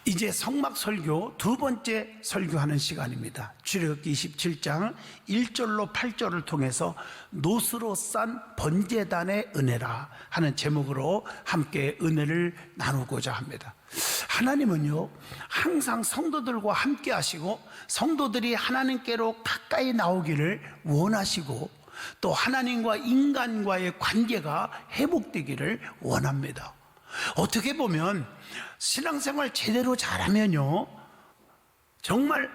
이제 성막 설교 두 번째 설교하는 시간입니다. 출애굽기 27장 1절로 8절을 통해서 노스로 싼 번제단의 은혜라 하는 제목으로 함께 은혜를 나누고자 합니다. 하나님은요, 항상 성도들과 함께 하시고 성도들이 하나님께로 가까이 나오기를 원하시고 또 하나님과 인간과의 관계가 회복되기를 원합니다. 어떻게 보면 신앙생활 제대로 잘하면요, 정말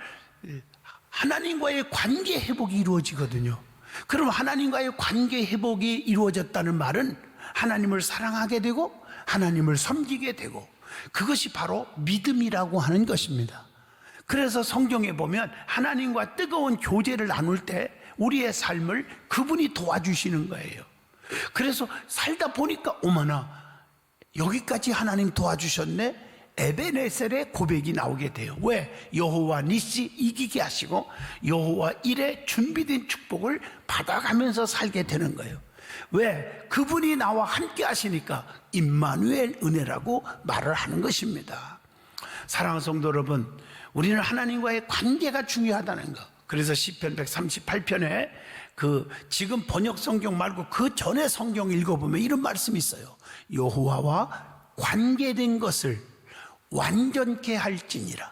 하나님과의 관계 회복이 이루어지거든요. 그럼 하나님과의 관계 회복이 이루어졌다는 말은 하나님을 사랑하게 되고 하나님을 섬기게 되고, 그것이 바로 믿음이라고 하는 것입니다. 그래서 성경에 보면 하나님과 뜨거운 교제를 나눌 때 우리의 삶을 그분이 도와주시는 거예요. 그래서 살다 보니까 어머나, 여기까지 하나님 도와주셨네, 에베네셀의 고백이 나오게 돼요. 왜? 여호와 니시 이기게 하시고 여호와 일에 준비된 축복을 받아가면서 살게 되는 거예요. 왜? 그분이 나와 함께 하시니까 임마누엘 은혜라고 말을 하는 것입니다. 사랑하는 성도 여러분, 우리는 하나님과의 관계가 중요하다는 것. 그래서 시편 138편에 지금 번역 성경 말고 그 전에 성경 읽어보면 이런 말씀이 있어요. 여호와와 관계된 것을 완전케 할지니라.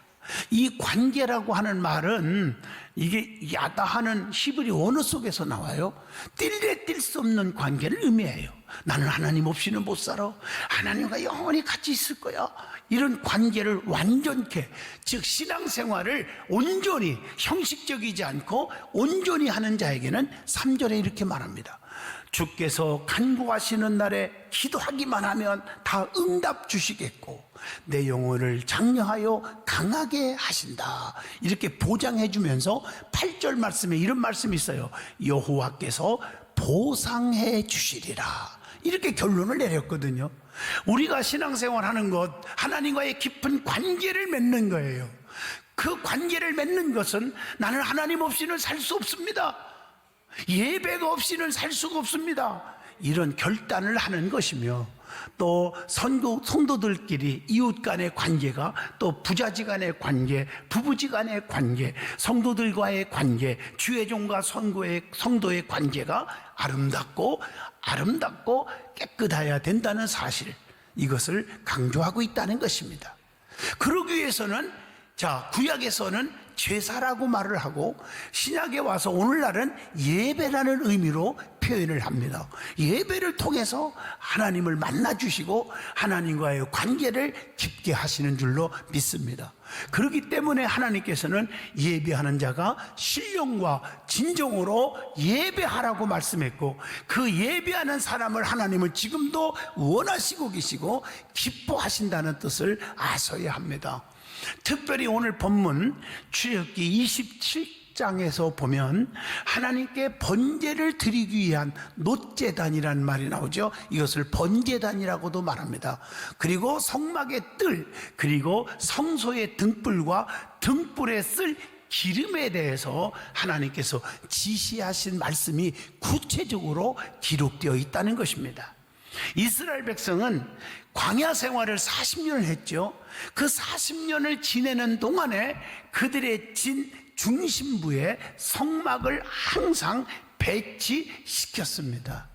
이 관계라고 하는 말은 이게 야다하는 히브리 원어 속에서 나와요. 뛸래 뛸 수 없는 관계를 의미해요. 나는 하나님 없이는 못 살아, 하나님과 영원히 같이 있을 거야, 이런 관계를 완전케, 즉 신앙생활을 온전히, 형식적이지 않고 온전히 하는 자에게는 3절에 이렇게 말합니다. 주께서 간구하시는 날에 기도하기만 하면 다 응답 주시겠고 내 영혼을 장려하여 강하게 하신다, 이렇게 보장해 주면서 8절 말씀에 이런 말씀이 있어요. 여호와께서 보상해 주시리라, 이렇게 결론을 내렸거든요. 우리가 신앙생활 하는 것, 하나님과의 깊은 관계를 맺는 거예요. 그 관계를 맺는 것은 나는 하나님 없이는 살 수 없습니다, 예배가 없이는 살 수가 없습니다, 이런 결단을 하는 것이며, 또 성도들끼리 이웃 간의 관계가, 또 부자지 간의 관계, 부부지 간의 관계, 성도들과의 관계, 주의 종과 성도의 관계가 아름답고 깨끗해야 된다는 사실, 이것을 강조하고 있다는 것입니다. 그러기 위해서는, 구약에서는 제사라고 말을 하고 신약에 와서 오늘날은 예배라는 의미로 표현을 합니다. 예배를 통해서 하나님을 만나주시고 하나님과의 관계를 깊게 하시는 줄로 믿습니다. 그렇기 때문에 하나님께서는 예배하는 자가 신령과 진정으로 예배하라고 말씀했고, 그 예배하는 사람을 하나님은 지금도 원하시고 계시고 기뻐하신다는 뜻을 아셔야 합니다. 특별히 오늘 본문 출애굽기 27장에서 보면 하나님께 번제를 드리기 위한 놋제단이라는 말이 나오죠. 이것을 번제단이라고도 말합니다. 그리고 성막의 뜰, 그리고 성소의 등불과 등불에 쓸 기름에 대해서 하나님께서 지시하신 말씀이 구체적으로 기록되어 있다는 것입니다. 이스라엘 백성은 광야 생활을 40년을 했죠. 그 40년을 지내는 동안에 그들의 중심부에 성막을 항상 배치시켰습니다.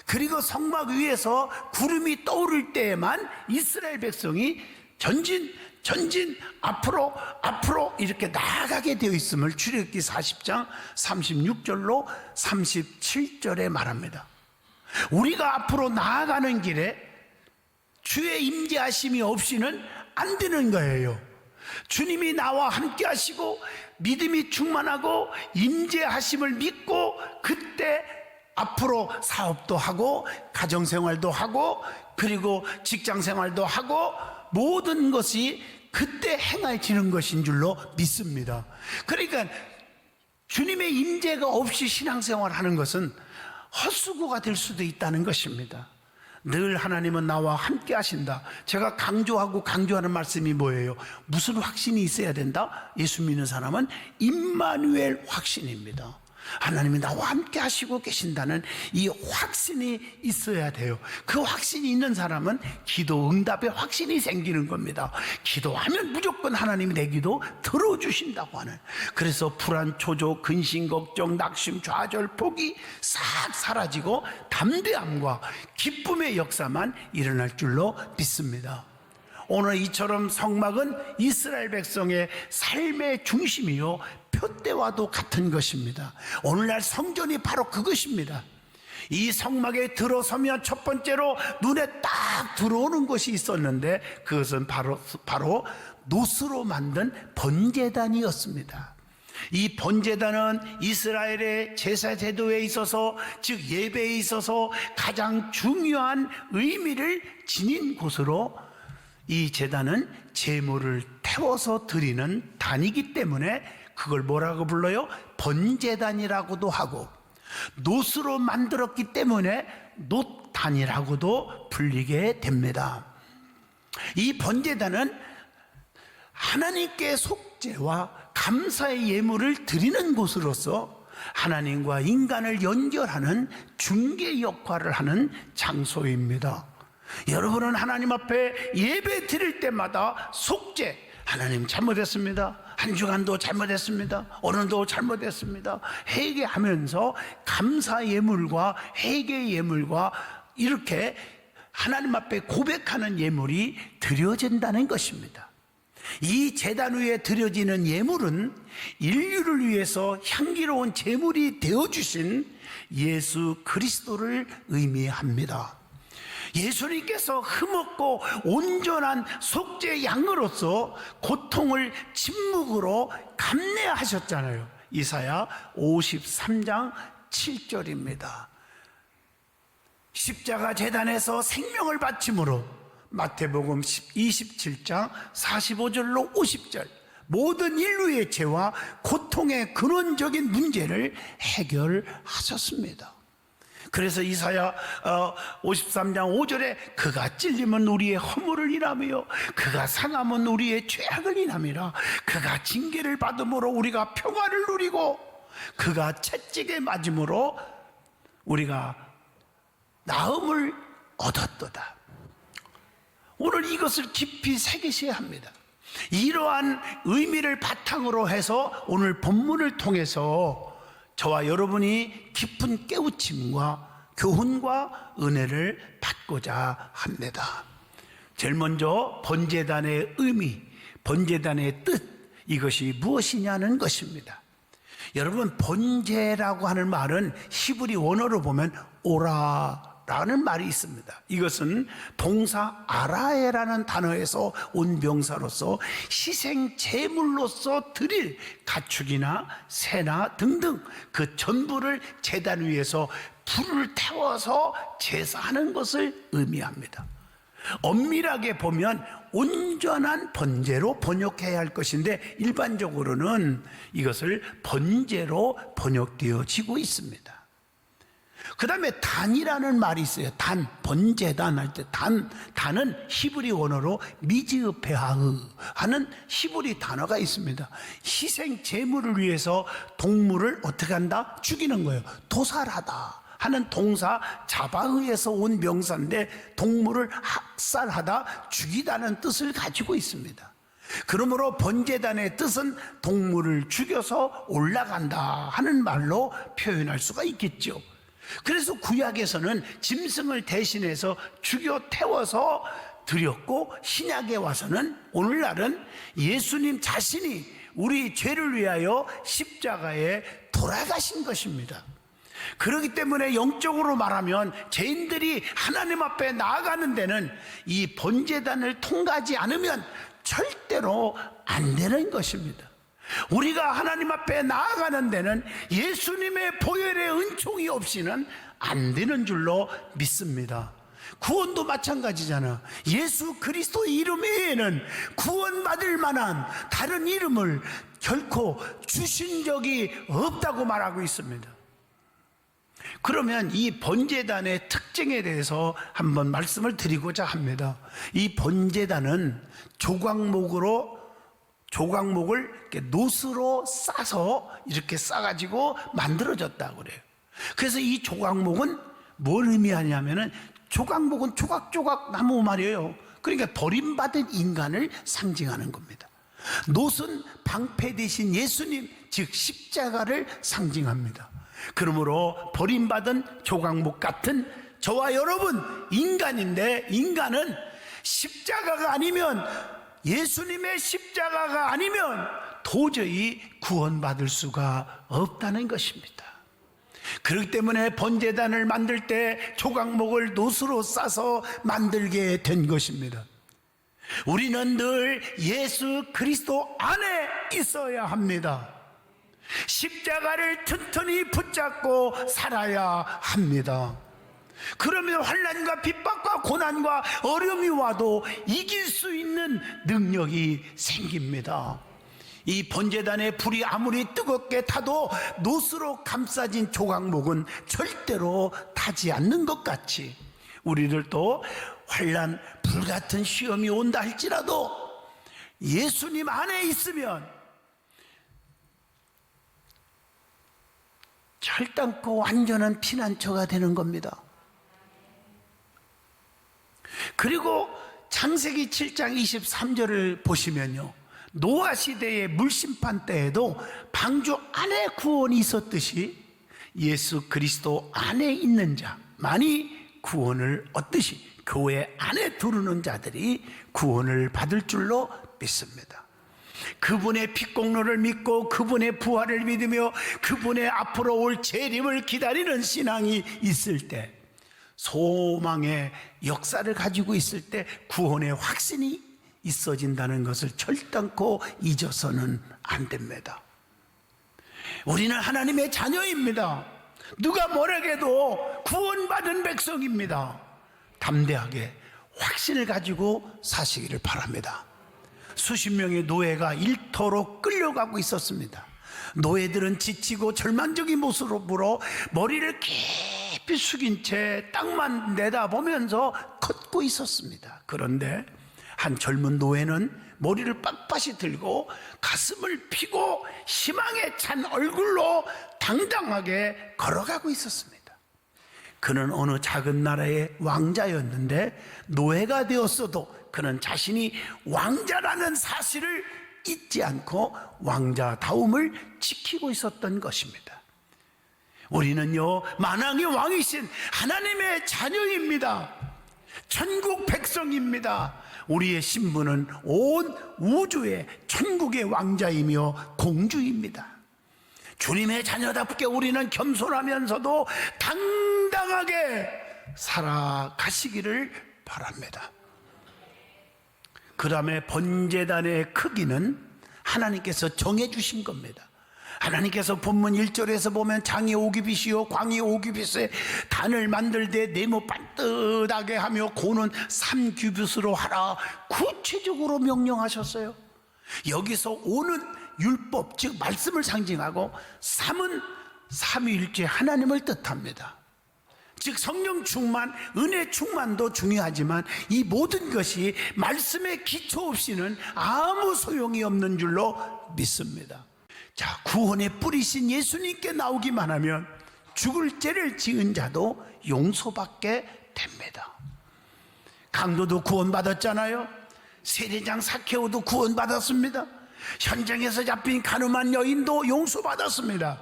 그리고 성막 위에서 구름이 떠오를 때에만 이스라엘 백성이 전진 앞으로 이렇게 나아가게 되어 있음을 출애굽기 40장 36절로 37절에 말합니다. 우리가 앞으로 나아가는 길에 주의 임재하심이 없이는 안 되는 거예요. 주님이 나와 함께 하시고 믿음이 충만하고 임재하심을 믿고, 그때 앞으로 사업도 하고 가정생활도 하고 그리고 직장생활도 하고 모든 것이 그때 행해지는 것인 줄로 믿습니다. 그러니까 주님의 임재가 없이 신앙생활 하는 것은 헛수고가 될 수도 있다는 것입니다. 늘 하나님은 나와 함께 하신다. 제가 강조하는 말씀이 뭐예요? 무슨 확신이 있어야 된다? 예수 믿는 사람은 임마누엘 확신입니다. 하나님이 나와 함께 하시고 계신다는 이 확신이 있어야 돼요. 그 확신이 있는 사람은 기도 응답의 확신이 생기는 겁니다. 기도하면 무조건 하나님이 내 기도 들어주신다고 하는. 그래서 불안, 초조, 근심, 걱정, 낙심, 좌절, 포기 싹 사라지고 담대함과 기쁨의 역사만 일어날 줄로 믿습니다. 오늘 이처럼 성막은 이스라엘 백성의 삶의 중심이요 표대와도 같은 것입니다. 오늘날 성전이 바로 그것입니다. 이 성막에 들어서면 첫 번째로 눈에 딱 들어오는 것이 있었는데 그것은 바로 노스로 만든 번제단이었습니다. 이 번제단은 이스라엘의 제사 제도에 있어서, 즉 예배에 있어서 가장 중요한 의미를 지닌 곳으로, 이 제단은 제물을 태워서 드리는 단이기 때문에 그걸 뭐라고 불러요? 번제단이라고도 하고, 놋으로 만들었기 때문에 놋단이라고도 불리게 됩니다. 이 번제단은 하나님께 속죄와 감사의 예물을 드리는 곳으로서 하나님과 인간을 연결하는 중개 역할을 하는 장소입니다. 여러분은 하나님 앞에 예배 드릴 때마다 속죄, 하나님 잘못했습니다, 한 주간도 잘못했습니다, 오늘도 잘못했습니다, 회개하면서 감사 예물과 회개 예물과 이렇게 하나님 앞에 고백하는 예물이 드려진다는 것입니다. 이 제단 위에 드려지는 예물은 인류를 위해서 향기로운 제물이 되어주신 예수 그리스도를 의미합니다. 예수님께서 흠없고 온전한 속죄 양으로서 고통을 침묵으로 감내하셨잖아요. 이사야 53장 7절입니다. 십자가 제단에서 생명을 바침으로, 마태복음 27장 45절로 50절, 모든 인류의 죄와 고통의 근원적인 문제를 해결하셨습니다. 그래서 이사야 53장 5절에 그가 찔림은 우리의 허물을 인하며 그가 상함은 우리의 죄악을 인함이라. 그가 징계를 받음으로 우리가 평화를 누리고 그가 채찍에 맞음으로 우리가 나음을 얻었도다. 오늘 이것을 깊이 새기셔야 합니다. 이러한 의미를 바탕으로 해서 오늘 본문을 통해서 저와 여러분이 깊은 깨우침과 교훈과 은혜를 받고자 합니다. 제일 먼저 번제단의 의미, 번제단의 뜻, 이것이 무엇이냐는 것입니다. 여러분, 번제라고 하는 말은 히브리 원어로 보면 오라라는 말이 있습니다. 이것은 동사 아라에라는 단어에서 온 명사로서 희생 제물로서 드릴 가축이나 새나 등등 그 전부를 제단 위에서 불을 태워서 제사하는 것을 의미합니다. 엄밀하게 보면 온전한 번제로 번역해야 할 것인데 일반적으로는 이것을 번제로 번역되어지고 있습니다. 그 다음에 단이라는 말이 있어요. 단, 번제단 할 때 단은 히브리 원어로 미즈페하흐 하는 히브리 단어가 있습니다. 희생 제물을 위해서 동물을 어떻게 한다? 죽이는 거예요. 도살하다 하는 동사 자바흐에서 온 명사인데 동물을 학살하다, 죽이다는 뜻을 가지고 있습니다. 그러므로 번제단의 뜻은 동물을 죽여서 올라간다 하는 말로 표현할 수가 있겠죠. 그래서 구약에서는 짐승을 대신해서 죽여 태워서 드렸고, 신약에 와서는 오늘날은 예수님 자신이 우리 죄를 위하여 십자가에 돌아가신 것입니다. 그렇기 때문에 영적으로 말하면 죄인들이 하나님 앞에 나아가는 데는 이 번제단을 통과하지 않으면 절대로 안 되는 것입니다. 우리가 하나님 앞에 나아가는 데는 예수님의 보혈의 은총이 없이는 안 되는 줄로 믿습니다. 구원도 마찬가지잖아. 예수 그리스도의 이름 외에는 구원받을 만한 다른 이름을 결코 주신 적이 없다고 말하고 있습니다. 그러면 이 번제단의 특징에 대해서 한번 말씀을 드리고자 합니다. 이 번제단은 조각목으로 조각목을 이렇게 노스로 싸서 이렇게 싸가지고 만들어졌다고 그래요. 그래서 이 조각목은 뭘 의미하냐면은 조각목은 조각조각 나무 말이에요. 그러니까 버림받은 인간을 상징하는 겁니다. 노스는 방패 대신 예수님, 즉 십자가를 상징합니다. 그러므로 버림받은 조각목 같은 저와 여러분 인간인데, 인간은 십자가가 아니면, 예수님의 십자가가 아니면 도저히 구원받을 수가 없다는 것입니다. 그렇기 때문에 번제단을 만들 때 조각목을 노스로 싸서 만들게 된 것입니다. 우리는 늘 예수 그리스도 안에 있어야 합니다. 십자가를 튼튼히 붙잡고 살아야 합니다. 그러면 환난과 핍박과 고난과 어려움이 와도 이길 수 있는 능력이 생깁니다. 이 번제단의 불이 아무리 뜨겁게 타도 노스로 감싸진 조각목은 절대로 타지 않는 것 같이, 우리들도 환난, 불같은 시험이 온다 할지라도 예수님 안에 있으면 결단코 완전한 피난처가 되는 겁니다. 그리고 창세기 7장 23절을 보시면요, 노아 시대의 물심판 때에도 방주 안에 구원이 있었듯이 예수 그리스도 안에 있는 자만이 구원을 얻듯이 교회 안에 들어오는 자들이 구원을 받을 줄로 믿습니다. 그분의 핏공로를 믿고 그분의 부활을 믿으며 그분의 앞으로 올 재림을 기다리는 신앙이 있을 때, 소망의 역사를 가지고 있을 때 구원의 확신이 있어진다는 것을 절단코 잊어서는 안 됩니다. 우리는 하나님의 자녀입니다. 누가 뭐라고 해도 구원받은 백성입니다. 담대하게 확신을 가지고 사시기를 바랍니다. 수십 명의 노예가 일터로 끌려가고 있었습니다. 노예들은 지치고 절망적인 모습으로 머리를 깊이 숙인 채 땅만 내다보면서 걷고 있었습니다. 그런데 한 젊은 노예는 머리를 빳빳이 들고 가슴을 펴고 희망에 찬 얼굴로 당당하게 걸어가고 있었습니다. 그는 어느 작은 나라의 왕자였는데 노예가 되었어도 그는 자신이 왕자라는 사실을 잊지 않고 왕자다움을 지키고 있었던 것입니다. 우리는요, 만왕의 왕이신 하나님의 자녀입니다. 천국 백성입니다. 우리의 신분은 온 우주의 천국의 왕자이며 공주입니다. 주님의 자녀답게 우리는 겸손하면서도 당당하게 살아가시기를 바랍니다. 그 다음에 번제단의 크기는 하나님께서 정해주신 겁니다. 하나님께서 본문 1절에서 보면 장이 오기빗이요 광이 오기빗에 단을 만들되 네모 반듯하게 하며 고는 3규빗으로 하라 구체적으로 명령하셨어요. 여기서 오는 율법, 즉 말씀을 상징하고 3은 삼위일체 하나님을 뜻합니다. 즉 성령 충만, 은혜 충만도 중요하지만 이 모든 것이 말씀의 기초 없이는 아무 소용이 없는 줄로 믿습니다. 자, 구원의 뿌리신 예수님께 나오기만 하면 죽을 죄를 지은 자도 용서받게 됩니다. 강도도 구원받았잖아요. 세례장 사케오도 구원받았습니다. 현장에서 잡힌 가늠한 여인도 용서받았습니다.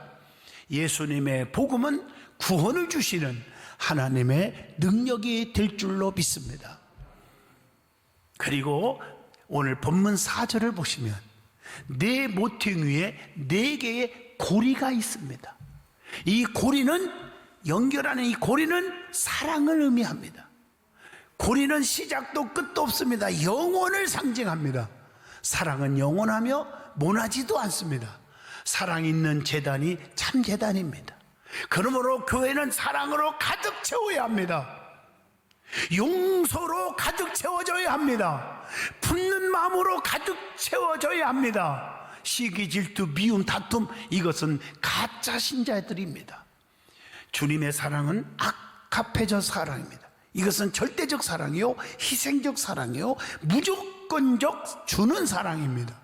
예수님의 복음은 구원을 주시는 하나님의 능력이 될 줄로 믿습니다. 그리고 오늘 본문 4절을 보시면 네 모퉁 위에 4개의 고리가 있습니다. 이 고리는, 연결하는 이 고리는 사랑을 의미합니다. 고리는 시작도 끝도 없습니다. 영원을 상징합니다. 사랑은 영원하며 모나지도 않습니다. 사랑 있는 제단이 참 제단입니다. 그러므로 교회는 사랑으로 가득 채워야 합니다. 용서로 가득 채워져야 합니다. 품는 마음으로 가득 채워져야 합니다. 시기, 질투, 미움, 다툼, 이것은 가짜 신자들입니다. 주님의 사랑은 아카페적 사랑입니다. 이것은 절대적 사랑이요, 희생적 사랑이요, 무조건적 주는 사랑입니다.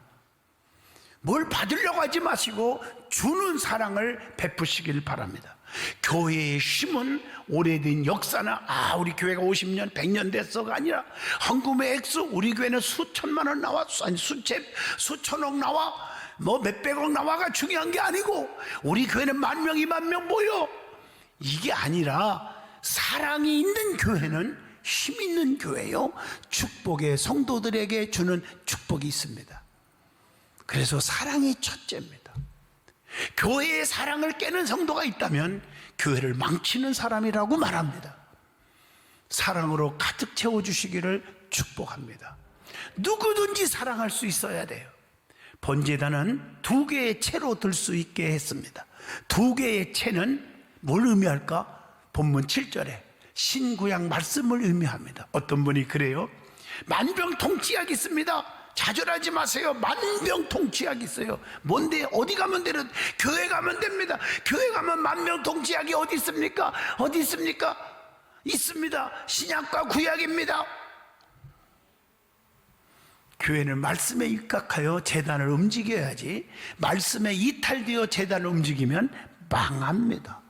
뭘 받으려고 하지 마시고 주는 사랑을 베푸시길 바랍니다. 교회의 힘은 오래된 역사나 우리 교회가 50년 100년 됐어가 아니라 헌금의 액수, 우리 교회는 수천만 원 나와, 아니 수천억 나와, 뭐 몇백억 나와가 중요한 게 아니고 우리 교회는 10,000명 20,000명 모여, 이게 아니라 사랑이 있는 교회는 힘 있는 교회요, 축복의 성도들에게 주는 축복이 있습니다. 그래서 사랑이 첫째입니다. 교회의 사랑을 깨는 성도가 있다면 교회를 망치는 사람이라고 말합니다. 사랑으로 가득 채워주시기를 축복합니다. 누구든지 사랑할 수 있어야 돼요. 번제단은 2개의 채로 들 수 있게 했습니다. 2개의 채는 뭘 의미할까? 본문 7절에 신구약 말씀을 의미합니다. 어떤 분이 그래요? 만병통치약 있습니다. 좌절하지 마세요. 만병통치약이 있어요. 뭔데? 어디 가면 되는? 교회 가면 됩니다. 교회 가면 만병통치약이 어디 있습니까? 어디 있습니까? 있습니다. 신약과 구약입니다. 교회는 말씀에 입각하여 제단을 움직여야지, 말씀에 이탈되어 제단을 움직이면 망합니다.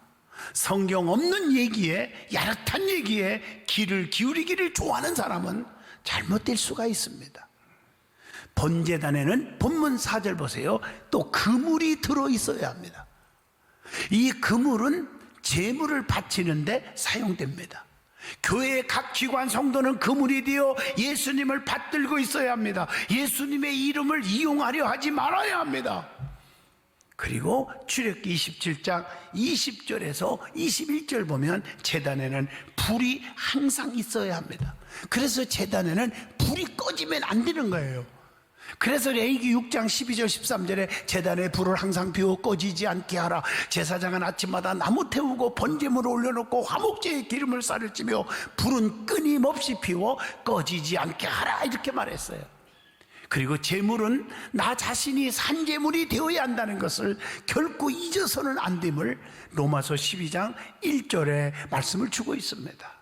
성경 없는 얘기에, 야릇한 얘기에 귀를 기울이기를 좋아하는 사람은 잘못될 수가 있습니다. 번제단에는 본문 4절 보세요. 또 그물이 들어있어야 합니다. 이 그물은 제물을 바치는데 사용됩니다. 교회의 각 기관 성도는 그물이 되어 예수님을 받들고 있어야 합니다. 예수님의 이름을 이용하려 하지 말아야 합니다. 그리고 출애굽기 27장 20절에서 21절 보면 제단에는 불이 항상 있어야 합니다. 그래서 제단에는 불이 꺼지면 안 되는 거예요. 그래서 레위기 6장 12절 13절에 제단에 불을 항상 피워 꺼지지 않게 하라. 제사장은 아침마다 나무 태우고 번제물을 올려놓고 화목제에 기름을 쌀을 찌며 불은 끊임없이 피워 꺼지지 않게 하라, 이렇게 말했어요. 그리고 제물은 나 자신이 산제물이 되어야 한다는 것을 결코 잊어서는 안 됨을 로마서 12장 1절에 말씀을 주고 있습니다.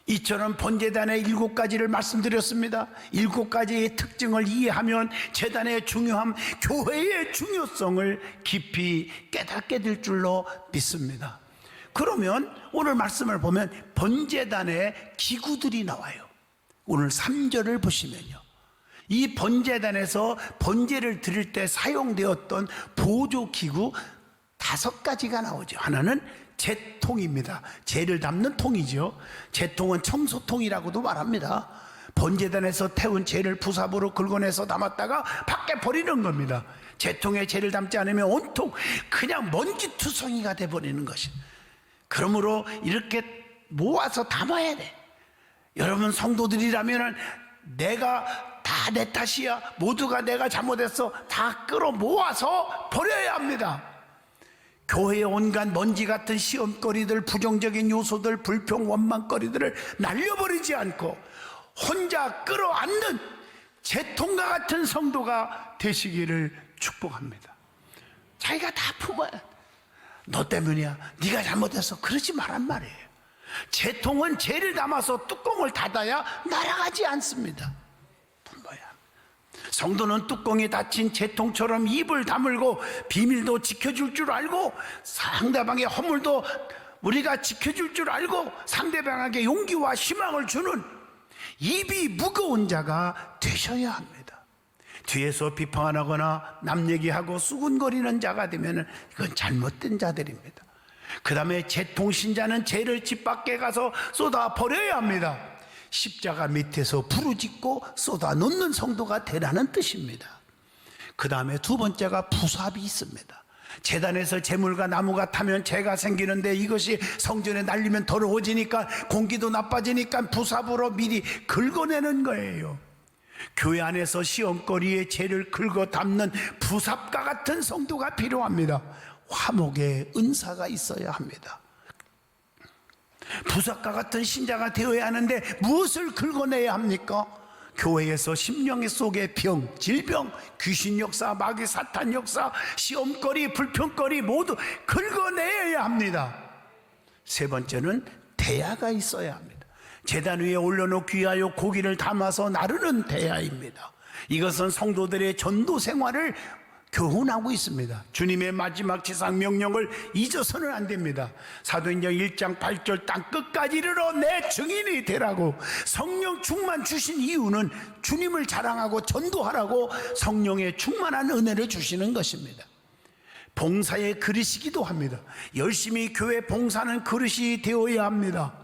이처럼 번제단의 7가지를 말씀드렸습니다. 7가지의 특징을 이해하면 제단의 중요함, 교회의 중요성을 깊이 깨닫게 될 줄로 믿습니다. 그러면 오늘 말씀을 보면 번제단의 기구들이 나와요. 오늘 3절을 보시면요, 이 번제단에서 번제를 드릴 때 사용되었던 보조기구 5가지가 나오죠. 하나는 제통입니다. 제를 담는 통이죠. 제통은 청소통이라고도 말합니다. 번제단에서 태운 제를 부삽으로 긁어내서 담았다가 밖에 버리는 겁니다. 제통에 제를 담지 않으면 온통 그냥 먼지투성이가 돼버리는 것이. 그러므로 이렇게 모아서 담아야 돼. 여러분 성도들이라면 내가 다 내 탓이야, 모두가 내가 잘못했어, 다 끌어 모아서 버려야 합니다. 교회의 온갖 먼지 같은 시험거리들, 부정적인 요소들, 불평 원망거리들을 날려버리지 않고 혼자 끌어안는 제통과 같은 성도가 되시기를 축복합니다. 자기가 다 품어야 돼. 너 때문이야, 네가 잘못했어, 그러지 말란 말이에요. 제통은 재를 담아서 뚜껑을 닫아야 날아가지 않습니다. 품어야. 성도는 뚜껑이 닫힌 제통처럼 입을 다물고 비밀도 지켜줄 줄 알고 상대방의 허물도 우리가 지켜줄 줄 알고 상대방에게 용기와 희망을 주는 입이 무거운 자가 되셔야 합니다. 뒤에서 비판 안 하거나 남 얘기하고 수군거리는 자가 되면 이건 잘못된 자들입니다. 그 다음에 제통신자는 죄를 집 밖에 가서 쏟아 버려야 합니다. 십자가 밑에서 부르짖고 쏟아 놓는 성도가 되라는 뜻입니다. 그 다음에 2번째가 부삽이 있습니다. 제단에서 재물과 나무가 타면 재가 생기는데 이것이 성전에 날리면 더러워지니까 공기도 나빠지니까 부삽으로 미리 긁어내는 거예요. 교회 안에서 시험거리에 재를 긁어 담는 부삽과 같은 성도가 필요합니다. 화목의 은사가 있어야 합니다. 부삽과 같은 신자가 되어야 하는데 무엇을 긁어내야 합니까? 교회에서 심령 속의 병, 질병, 귀신 역사, 마귀 사탄 역사, 시험거리, 불평거리 모두 긁어내야 합니다. 3번째는 대야가 있어야 합니다. 제단 위에 올려놓기 위하여 고기를 담아서 나르는 대야입니다. 이것은 성도들의 전도 생활을 교훈하고 있습니다. 주님의 마지막 지상 명령을 잊어서는 안 됩니다. 사도행전 1장 8절 땅 끝까지 이르러 내 증인이 되라고 성령 충만 주신 이유는 주님을 자랑하고 전도하라고 성령의 충만한 은혜를 주시는 것입니다. 봉사의 그릇이기도 합니다. 열심히 교회 봉사는 그릇이 되어야 합니다.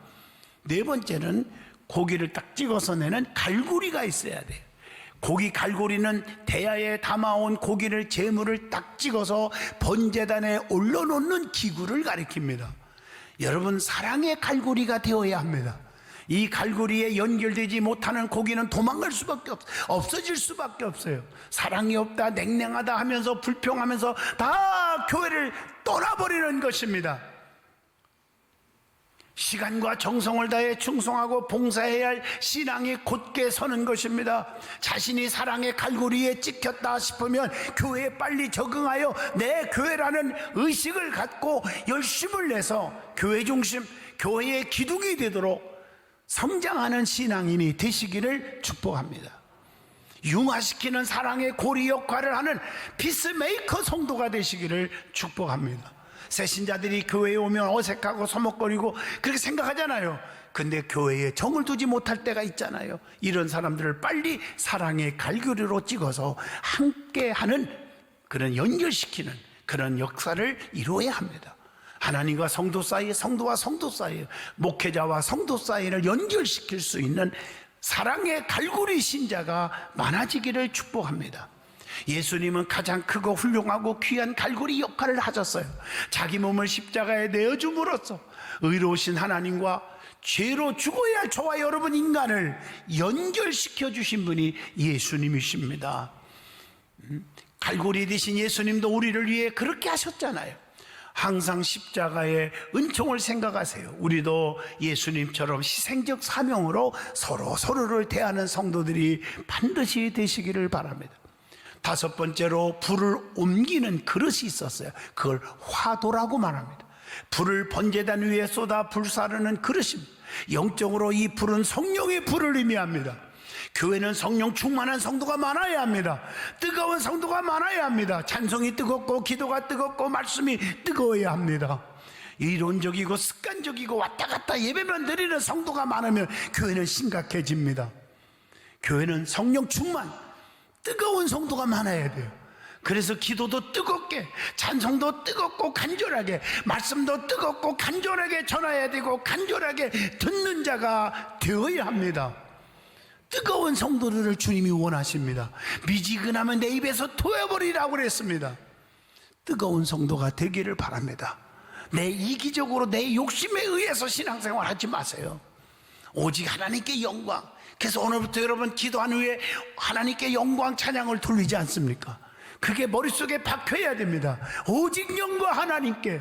네 번째는 고기를 딱 찍어서 내는 갈고리가 있어야 돼요. 고기 갈고리는 대야에 담아온 고기를 제물을 딱 찍어서 번제단에 올려놓는 기구를 가리킵니다. 여러분, 사랑의 갈고리가 되어야 합니다. 이 갈고리에 연결되지 못하는 고기는 도망갈 수밖에 없어질 수밖에 없어요. 사랑이 없다, 냉랭하다 하면서 불평하면서 다 교회를 떠나버리는 것입니다. 시간과 정성을 다해 충성하고 봉사해야 할 신앙이 곧게 서는 것입니다. 자신이 사랑의 갈고리에 찍혔다 싶으면 교회에 빨리 적응하여 내 교회라는 의식을 갖고 열심을 내서 교회 중심, 교회의 기둥이 되도록 성장하는 신앙인이 되시기를 축복합니다. 융화시키는 사랑의 고리 역할을 하는 피스메이커 성도가 되시기를 축복합니다. 새신자들이 교회에 오면 어색하고 서먹거리고 그렇게 생각하잖아요. 근데 교회에 정을 두지 못할 때가 있잖아요. 이런 사람들을 빨리 사랑의 갈고리로 찍어서 함께하는 그런 연결시키는 그런 역사를 이루어야 합니다. 하나님과 성도 사이, 성도와 성도 사이, 목회자와 성도 사이를 연결시킬 수 있는 사랑의 갈고리 신자가 많아지기를 축복합니다. 예수님은 가장 크고 훌륭하고 귀한 갈고리 역할을 하셨어요. 자기 몸을 십자가에 내어줌으로써 의로우신 하나님과 죄로 죽어야 할 저와 여러분 인간을 연결시켜 주신 분이 예수님이십니다. 갈고리 되신 예수님도 우리를 위해 그렇게 하셨잖아요. 항상 십자가의 은총을 생각하세요. 우리도 예수님처럼 희생적 사명으로 서로를 대하는 성도들이 반드시 되시기를 바랍니다. 다섯 번째로 불을 옮기는 그릇이 있었어요. 그걸 화도라고 말합니다. 불을 번제단 위에 쏟아 불사르는 그릇입니다. 영적으로 이 불은 성령의 불을 의미합니다. 교회는 성령 충만한 성도가 많아야 합니다. 뜨거운 성도가 많아야 합니다. 찬송이 뜨겁고 기도가 뜨겁고 말씀이 뜨거워야 합니다. 이론적이고 습관적이고 왔다 갔다 예배만 드리는 성도가 많으면 교회는 심각해집니다. 교회는 성령 충만, 뜨거운 성도가 많아야 돼요. 그래서 기도도 뜨겁게, 찬송도 뜨겁고 간절하게, 말씀도 뜨겁고 간절하게 전해야 되고 간절하게 듣는 자가 되어야 합니다. 뜨거운 성도들을 주님이 원하십니다. 미지근하면 내 입에서 토해버리라고 그랬습니다. 뜨거운 성도가 되기를 바랍니다. 내 이기적으로 내 욕심에 의해서 신앙생활 하지 마세요. 오직 하나님께 영광. 그래서 오늘부터 여러분 기도한 후에 하나님께 영광 찬양을 돌리지 않습니까? 그게 머릿속에 박혀야 됩니다. 오직 영광 하나님께.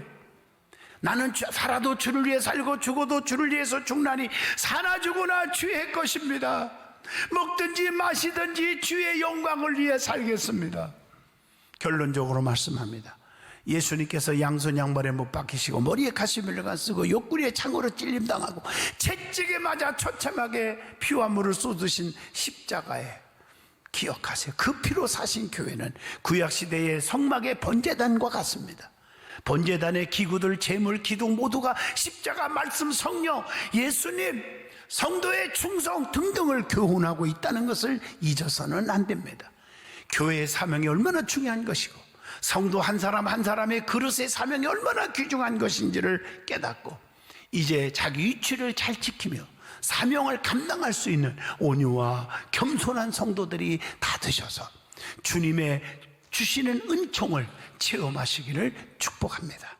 나는 살아도 주를 위해 살고 죽어도 주를 위해서 죽나니 사나 죽으나 주의 것입니다. 먹든지 마시든지 주의 영광을 위해 살겠습니다. 결론적으로 말씀합니다. 예수님께서 양손 양발에 못 박히시고 머리에 가시멜로가 쓰고 옆구리에 창으로 찔림당하고 채찍에 맞아 처참하게 피와 물을 쏟으신 십자가에 기억하세요. 그 피로 사신 교회는 구약시대의 성막의 번제단과 같습니다. 번제단의 기구들, 제물, 기둥 모두가 십자가, 말씀, 성령, 예수님, 성도의 충성 등등을 교훈하고 있다는 것을 잊어서는 안 됩니다. 교회의 사명이 얼마나 중요한 것이고 성도 한 사람 한 사람의 그릇의 사명이 얼마나 귀중한 것인지를 깨닫고 이제 자기 위치를 잘 지키며 사명을 감당할 수 있는 온유와 겸손한 성도들이 다 되셔서 주님의 주시는 은총을 체험하시기를 축복합니다.